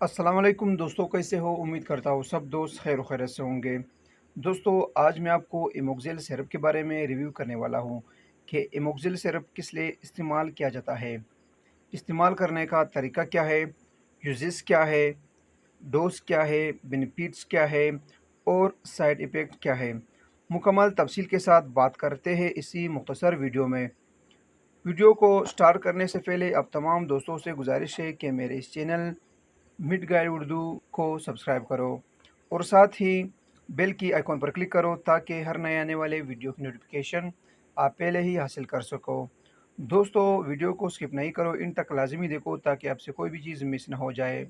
अस्सलाम वालेकुम दोस्तों, कैसे हो? उम्मीद करता हूँ सब दोस्त खैर खैरियत से होंगे। दोस्तों, आज मैं आपको इमोक्सिल सिरप के बारे में रिव्यू करने वाला हूँ कि इमोक्सिल सिरप किस लिए इस्तेमाल किया जाता है, इस्तेमाल करने का तरीका क्या है, यूजेस क्या है, डोज़ क्या है, बेनिफिट्स क्या है और साइड इफ़ेक्ट क्या है। मुकम्मल तफसील के साथ बात करते हैं इसी मुख्तसर वीडियो में। वीडियो को स्टार्ट करने से पहले अब तमाम दोस्तों से गुजारिश है कि मेरे इस चैनल मिड गाइड उर्दू को सब्सक्राइब करो और साथ ही बेल की आइकॉन पर क्लिक करो ताकि हर नए आने वाले वीडियो की नोटिफिकेशन आप पहले ही हासिल कर सको। दोस्तों, वीडियो को स्किप नहीं करो, इन तक लाजमी देखो ताकि आपसे कोई भी चीज़ मिस ना हो जाए।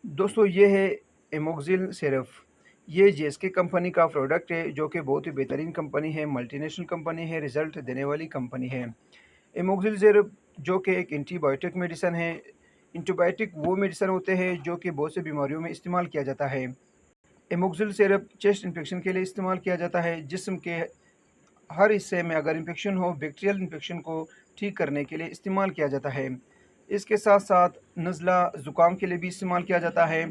दोस्तों, ये है एमोक्सिल सिरप। ये जेएसके कंपनी का प्रोडक्ट है जो कि बहुत ही बेहतरीन कंपनी है, मल्टीनेशनल कंपनी है, रिज़ल्ट देने वाली कंपनी है। एमोक्सिल सिरप जो कि एक एंटीबायोटिक मेडिसिन है। एंटीबायोटिक वो मेडिसिन होते हैं जो कि बहुत से बीमारियों में इस्तेमाल किया जाता है। एमोक्सिल सिरप चेस्ट इन्फेक्शन के लिए इस्तेमाल किया जाता है। जिस्म के हर हिस्से में अगर इन्फेक्शन हो, बैक्टीरियल इन्फेक्शन को ठीक करने के लिए इस्तेमाल किया जाता है। इसके साथ साथ नज़ला ज़ुकाम के लिए भी इस्तेमाल किया जाता है,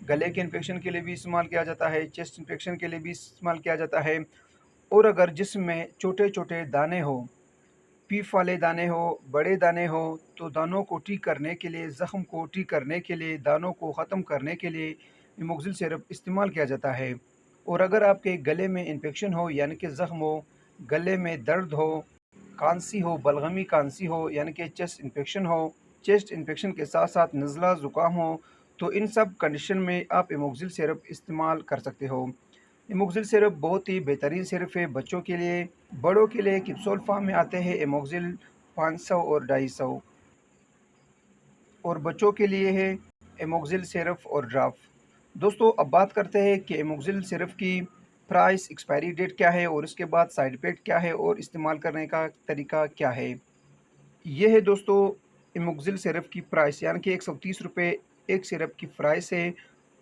गले के इन्फेक्शन के लिए भी इस्तेमाल किया जाता है, चेस्ट इन्फेक्शन के लिए भी इस्तेमाल किया जाता है। और अगर जिस्म में छोटे छोटे दाने हो, पीफ वाले दाने हो, बड़े दाने हो, तो दानों को ठीक करने के लिए, ज़ख्म को ठीक करने के लिए, दानों को ख़त्म करने के लिए इमोक्सिल सिरप इस्तेमाल किया जाता है। और अगर आपके गले में इन्फेक्शन हो यानी कि ज़ख्म हो, गले में दर्द हो, खांसी हो, बलगमी खांसी हो यानी कि चेस्ट इन्फेक्शन हो, चेस्ट इन्फेक्शन के साथ साथ नज़ला ज़ुकाम हो, तो इन सब कंडीशन में आप इमोक्सिल सिरप इस्तेमाल कर सकते हो। इमोक्सिल सिरप बहुत ही बेहतरीन सिरप है बच्चों के लिए। बड़ों के लिए कैप्सूल फॉर्म में आते हैं इमोक्सिल 500 और 250, और बच्चों के लिए है इमोक्सिल सिरप और ड्राफ। दोस्तों, अब बात करते हैं कि इमोक्सिल सिरप की प्राइस, एक्सपायरी डेट क्या है और इसके बाद साइड इफ़ेक्ट क्या है और इस्तेमाल करने का तरीका क्या है। ये है दोस्तों इमोक्सिल सिरप की प्राइस, यानी कि ₹130 एक सिरप की प्राइस है।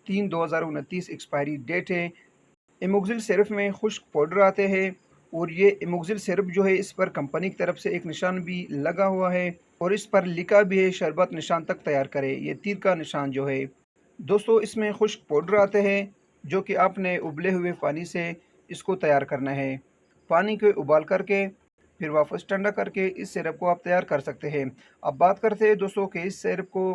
3/2029 एक्सपायरी डेट है। इमोक्सिल सिरप में खुश्क पाउडर आते हैं और ये इमोक्सिल सिरप जो है इस पर कंपनी की तरफ से एक निशान भी लगा हुआ है और इस पर लिखा भी है शरबत निशान तक तैयार करें, ये तीर का निशान जो है। दोस्तों, इसमें खुश्क पाउडर आते हैं जो कि आपने उबले हुए पानी से इसको तैयार करना है। पानी को उबाल करके फिर वापस ठंडा करके इस सिरप को आप तैयार कर सकते हैं। अब बात करते हैं दोस्तों कि इस सिरप को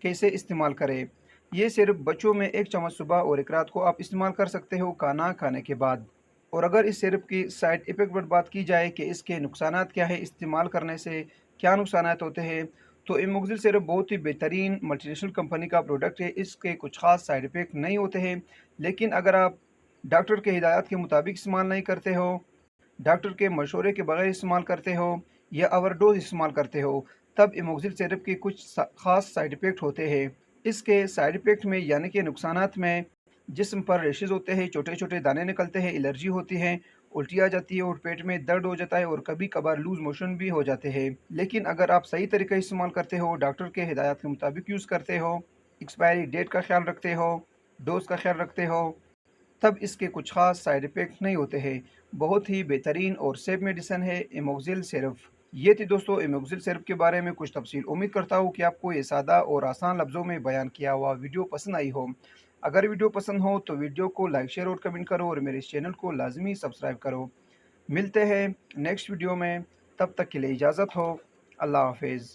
कैसे इस्तेमाल करें। ये सिर्फ बच्चों में 1 चम्मच सुबह और 1 रात को आप इस्तेमाल कर सकते हो खाना खाने के बाद। और अगर इस सिरप की साइड इफ़ेक्ट पर बात की जाए कि इसके नुकसानात क्या है, इस्तेमाल करने से क्या नुकसानात होते हैं, तो इमोक्सिल सिरप बहुत ही बेहतरीन मल्टीनेशनल कंपनी का प्रोडक्ट है। इसके कुछ ख़ास साइड इफ़ेक्ट नहीं होते हैं, लेकिन अगर आप डॉक्टर के हिदायत के मुताबिक इस्तेमाल नहीं करते हो, डॉक्टर के मशवरे के बगैर इस्तेमाल करते हो या ओवरडोज इस्तेमाल करते हो, तब इमोक्सिल सिरप के कुछ ख़ास साइड इफ़ेक्ट होते हैं। इसके साइड इफ़ेक्ट में यानी कि नुकसानात में जिस्म पर रेशेज़ होते हैं, छोटे-छोटे दाने निकलते हैं, एलर्जी होती है, उल्टी आ जाती है और पेट में दर्द हो जाता है और कभी-कभार लूज़ मोशन भी हो जाते हैं। लेकिन अगर आप सही तरीके इस्तेमाल करते हो, डॉक्टर के हिदायत के मुताबिक यूज़ करते हो, एक्सपायरी डेट का ख़्याल रखते हो, डोज़ का ख़्याल रखते हो, तब इसके कुछ ख़ास साइड इफ़ेक्ट नहीं होते हैं। बहुत ही बेहतरीन और सेफ मेडिसिन है इमोक्सिल सिरप। ये थी दोस्तों इमोक्सिल सिरप के बारे में कुछ तफसील। उम्मीद करता हूँ कि आपको ये सादा और आसान लफ्ज़ों में बयान किया हुआ वीडियो पसंद आई हो। अगर वीडियो पसंद हो तो वीडियो को लाइक, शेयर और कमेंट करो और मेरे इस चैनल को लाज़मी सब्सक्राइब करो। मिलते हैं नेक्स्ट वीडियो में, तब तक के लिए इजाज़त हो। अल्लाह हाफ़िज़।